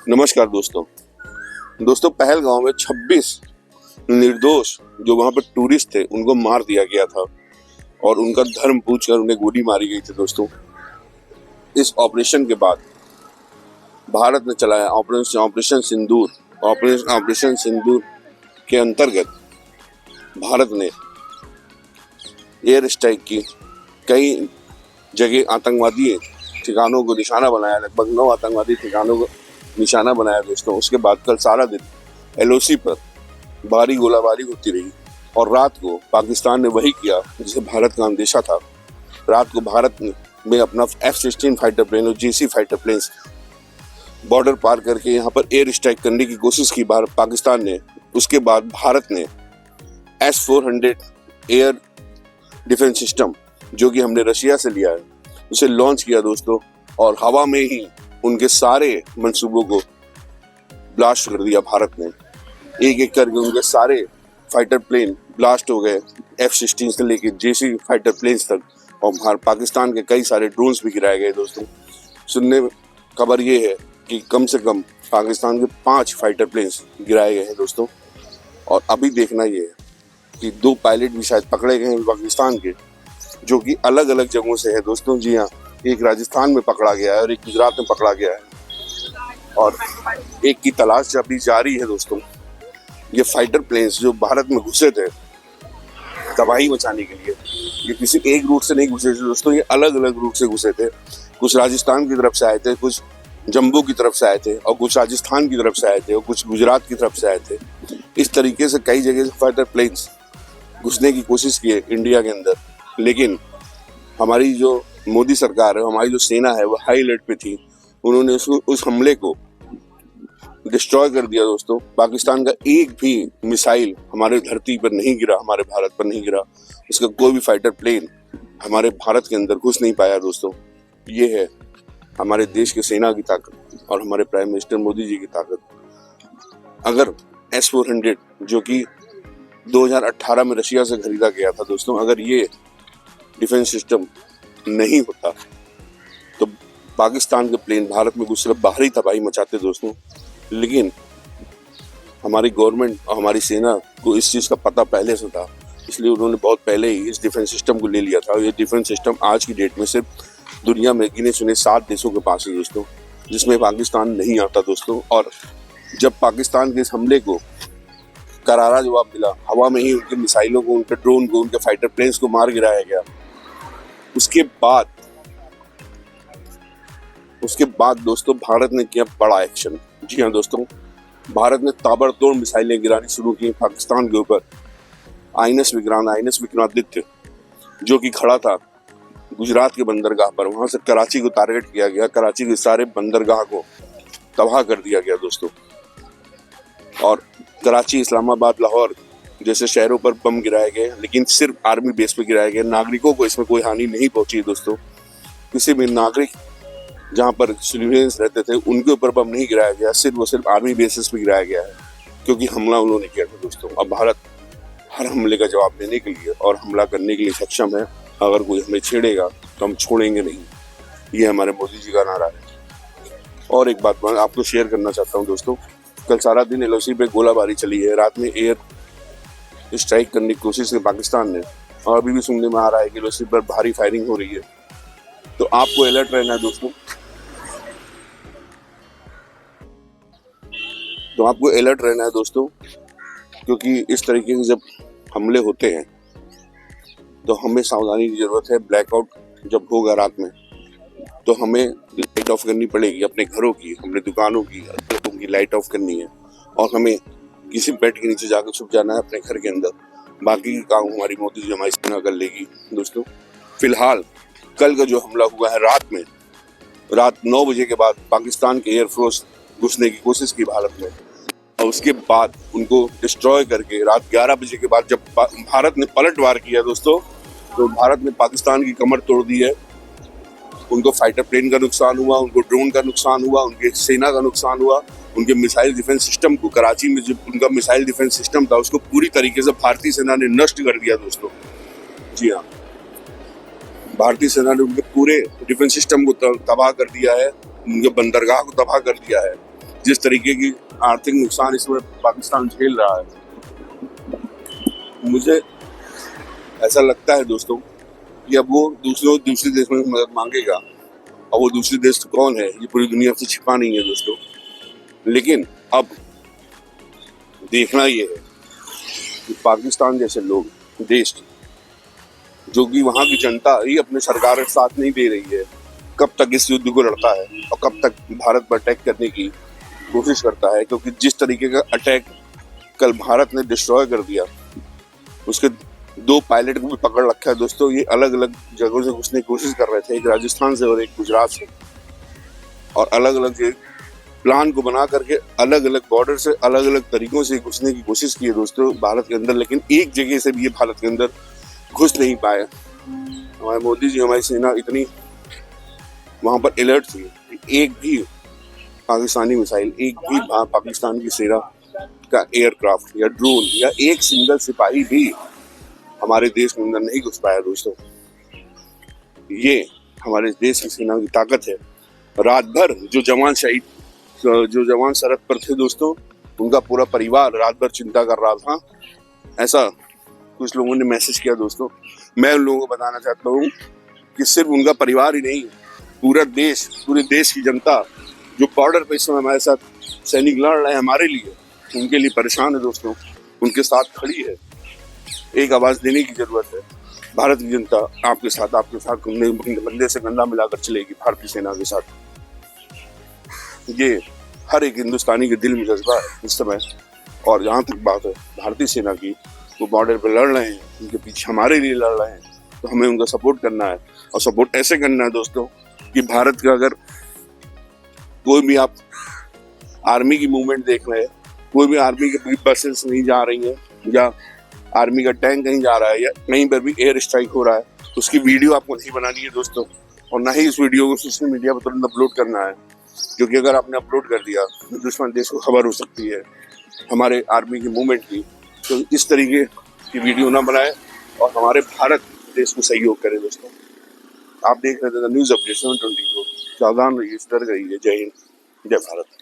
नमस्कार दोस्तों पहलगांव में 26 निर्दोष जो वहां पर टूरिस्ट थे उनको मार दिया गया था और उनका धर्म पूछकर उन्हें गोली मारी गई थी। दोस्तों, इस ऑपरेशन के बाद भारत ने चलाया ऑपरेशन सिंदूर। ऑपरेशन सिंदूर के अंतर्गत भारत ने एयर स्ट्राइक की, कई जगह आतंकवादी ठिकानों को निशाना बनाया, लगभग 9 आतंकवादी ठिकानों को निशाना बनाया। दोस्तों, उसके बाद कल सारा दिन LOC पर भारी गोलाबारी होती रही और रात को पाकिस्तान ने वही किया जिसे भारत का अंदेशा था। रात को भारत में अपना F-16 फाइटर प्लेन और JC फाइटर प्लेन्स बॉर्डर पार करके यहाँ पर एयर स्ट्राइक करने की कोशिश की पाकिस्तान ने। उसके बाद भारत ने S-400 एयर डिफेंस सिस्टम, जो कि हमने रशिया से लिया है, उसे लॉन्च किया दोस्तों, और हवा में ही उनके सारे मंसूबों को ब्लास्ट कर दिया भारत ने। एक एक करके उनके सारे फाइटर प्लेन ब्लास्ट हो गए, F-16 से लेके JC फाइटर प्लेन्स तक, और पाकिस्तान के कई सारे ड्रोन्स भी गिराए गए। दोस्तों, सुनने में खबर ये है कि कम से कम पाकिस्तान के 5 फाइटर प्लेन्स गिराए गए हैं दोस्तों। और अभी देखना ये है कि 2 पायलट भी शायद पकड़े गए हैं पाकिस्तान के, जो कि अलग अलग जगहों से है दोस्तों। जी हाँ, एक राजस्थान में पकड़ा गया है और एक गुजरात में पकड़ा गया है और एक की तलाश अभी जारी है। दोस्तों, ये फाइटर प्लेन्स जो भारत में घुसे थे तबाही मचाने के लिए, ये किसी एक रूट से नहीं घुसे थे दोस्तों, ये अलग अलग रूट से घुसे थे। कुछ राजस्थान की तरफ से आए थे, कुछ जम्मू की तरफ से आए थे, और कुछ राजस्थान की तरफ से आए थे, और कुछ गुजरात की तरफ से आए थे। इस तरीके से कई जगह से फाइटर प्लेन्स घुसने की कोशिश की है इंडिया के अंदर, लेकिन हमारी जो मोदी सरकार है, हमारी जो सेना है, वो हाई अलर्ट पे थी। उन्होंने उस हमले को डिस्ट्रॉय कर दिया। दोस्तों, पाकिस्तान का एक भी मिसाइल हमारे धरती पर नहीं गिरा, हमारे भारत पर नहीं गिरा। उसका कोई भी फाइटर प्लेन हमारे भारत के अंदर घुस नहीं पाया। दोस्तों, ये है हमारे देश की सेना की ताकत और हमारे प्राइम मिनिस्टर मोदी जी की ताकत। अगर S-400 जो कि 2018 में रशिया से खरीदा गया था दोस्तों, अगर ये डिफेंस सिस्टम नहीं होता तो पाकिस्तान के प्लेन भारत में घुस बाहरी तबाही मचाते दोस्तों। लेकिन हमारी गवर्नमेंट और हमारी सेना को इस चीज़ का पता पहले से था, इसलिए उन्होंने बहुत पहले ही इस डिफेंस सिस्टम को ले लिया था। और ये डिफेंस सिस्टम आज की डेट में सिर्फ दुनिया में गिने चुने 7 देशों के पास है दोस्तों, जिसमें पाकिस्तान नहीं आता दोस्तों। और जब पाकिस्तान के इस हमले को करारा जवाब मिला, हवा में ही उनके मिसाइलों को, उनके ड्रोन को, उनके फाइटर प्लेन्स को मार गिराया गया, उसके बाद दोस्तों भारत ने किया बड़ा एक्शन। जी हाँ दोस्तों, भारत ने ताबड़तोड़ मिसाइलें गिरानी शुरू की पाकिस्तान के ऊपर। INS विक्रमादित्य जो कि खड़ा था गुजरात के बंदरगाह पर, वहां से कराची को टारगेट किया गया। कराची के सारे बंदरगाह को तबाह कर दिया गया दोस्तों। और कराची, इस्लामाबाद, लाहौर जैसे शहरों पर बम गिराए गए, लेकिन सिर्फ आर्मी बेस पे गिराए गए। नागरिकों को इसमें कोई हानि नहीं पहुंची दोस्तों। किसी भी नागरिक जहां पर सिविलियंस रहते थे उनके ऊपर बम नहीं गिराया गया, सिर्फ आर्मी बेसिस पे गिराया गया है, क्योंकि हमला उन्होंने किया था दोस्तों। अब भारत हर हमले का जवाब देने के लिए और हमला करने के लिए सक्षम है। अगर कोई हमें छेड़ेगा तो हम छोड़ेंगे नहीं, ये हमारे मोदी जी का नारा है। और एक बात मैं आपको शेयर करना चाहता हूँ दोस्तों, कल सारा दिन LOC पे गोलाबारी चली है। रात में एयर स्ट्राइक करने की कोशिश की पाकिस्तान ने, और अभी भी सुनने में आ रहा है कि LOC पर भारी फायरिंग हो रही है। तो आपको अलर्ट रहना है दोस्तों, क्योंकि इस तरीके के जब हमले होते हैं तो हमें सावधानी की जरूरत है। ब्लैकआउट जब होगा रात में तो हमें लाइट ऑफ करनी पड़ेगी, अपने घरों की, अपने दुकानों की लाइट ऑफ करनी है, और हमें किसी बेड के नीचे जाकर छुप जाना है अपने घर के अंदर। बाकी का काम हमारी मोदी जी, हमारी सेना कर लेगी दोस्तों। फिलहाल कल का जो हमला हुआ है रात 9 बजे के बाद पाकिस्तान के एयरफोर्स घुसने की कोशिश की भारत में, और उसके बाद उनको डिस्ट्रॉय करके रात 11 बजे के बाद जब भारत ने पलटवार किया दोस्तों, तो भारत ने पाकिस्तान की कमर तोड़ दी है। उनको फाइटर प्लेन का नुकसान हुआ, उनको ड्रोन का नुकसान हुआ, उनके सेना का नुकसान हुआ, उनके मिसाइल डिफेंस सिस्टम को, कराची में जो उनका मिसाइल डिफेंस सिस्टम था उसको पूरी तरीके से भारतीय सेना ने नष्ट कर दिया दोस्तों। जी हाँ, भारतीय सेना ने उनके पूरे डिफेंस सिस्टम को तबाह कर दिया है, उनके बंदरगाह को तबाह कर दिया है। जिस तरीके की आर्थिक नुकसान इसमें पाकिस्तान झेल रहा है, मुझे ऐसा लगता है दोस्तों कि अब वो दूसरे देश में मदद मांगेगा, और वो दूसरे देश तो कौन है ये पूरी दुनिया से छिपा नहीं है दोस्तों। लेकिन अब देखना ये है कि पाकिस्तान जैसे लोग देश जो कि वहाँ की जनता ही अपने सरकार का साथ नहीं दे रही है, कब तक इस युद्ध को लड़ता है और कब तक भारत पर अटैक करने की कोशिश करता है। क्योंकि जिस तरीके का अटैक कल भारत ने डिस्ट्रॉय कर दिया, उसके 2 पायलट को भी पकड़ रखा है दोस्तों। ये अलग अलग जगहों से घुसने की कोशिश कर रहे थे, एक राजस्थान से और एक गुजरात से, और अलग अलग प्लान को बना करके अलग अलग बॉर्डर से अलग अलग तरीकों से घुसने की कोशिश की है दोस्तों भारत के अंदर। लेकिन एक जगह से भी ये भारत के अंदर घुस नहीं पाए। हमारे मोदी जी, हमारी सेना इतनी वहां पर अलर्ट थी, एक भी पाकिस्तानी मिसाइल, एक भी पाकिस्तान की सेना का एयरक्राफ्ट या ड्रोन या एक सिंगल सिपाही भी हमारे देश के अंदर नहीं घुस पाया दोस्तों। ये हमारे देश की सेना की ताकत है। रात भर जो जवान सरहद पर थे दोस्तों, उनका पूरा परिवार रात भर चिंता कर रहा था, ऐसा कुछ लोगों ने मैसेज किया दोस्तों। मैं उन लोगों को बताना चाहता हूँ कि सिर्फ उनका परिवार ही नहीं, पूरे देश की जनता जो बॉर्डर पे इस समय हमारे साथ सैनिक लड़ रहे हैं हमारे लिए, उनके लिए परेशान है दोस्तों, उनके साथ खड़ी है। एक आवाज देने की जरूरत है। भारत की जनता आपके साथ बंदे से कंधा मिलाकर चलेगी भारतीय सेना के साथ। ये हर एक हिंदुस्तानी के दिल में जज्बा है इस समय। और जहाँ तक बात है भारतीय सेना की, वो बॉर्डर पे लड़ रहे हैं, उनके पीछे हमारे लिए लड़ रहे हैं, तो हमें उनका सपोर्ट करना है। और सपोर्ट ऐसे करना है दोस्तों कि भारत का अगर कोई भी आप आर्मी की मूवमेंट देख रहे हैं, कोई भी आर्मी की बसेस नहीं जा रही है, या आर्मी का टैंक कहीं जा रहा है, या कहीं पर भी एयर स्ट्राइक हो रहा है, तो उसकी वीडियो आपको नहीं बनानी है दोस्तों, और ना ही इस वीडियो को सोशल मीडिया पर तुरंत अपलोड करना है। क्योंकि अगर आपने अपलोड कर दिया तो दुश्मन देश को खबर हो सकती है हमारे आर्मी की मूवमेंट की। तो इस तरीके की वीडियो ना बनाए और हमारे भारत देश को सहयोग करें दोस्तों। आप देख रहे थे न्यूज़ अपडेट 724। सावधान रहिए, डर रहिए। जय हिंद, जय भारत।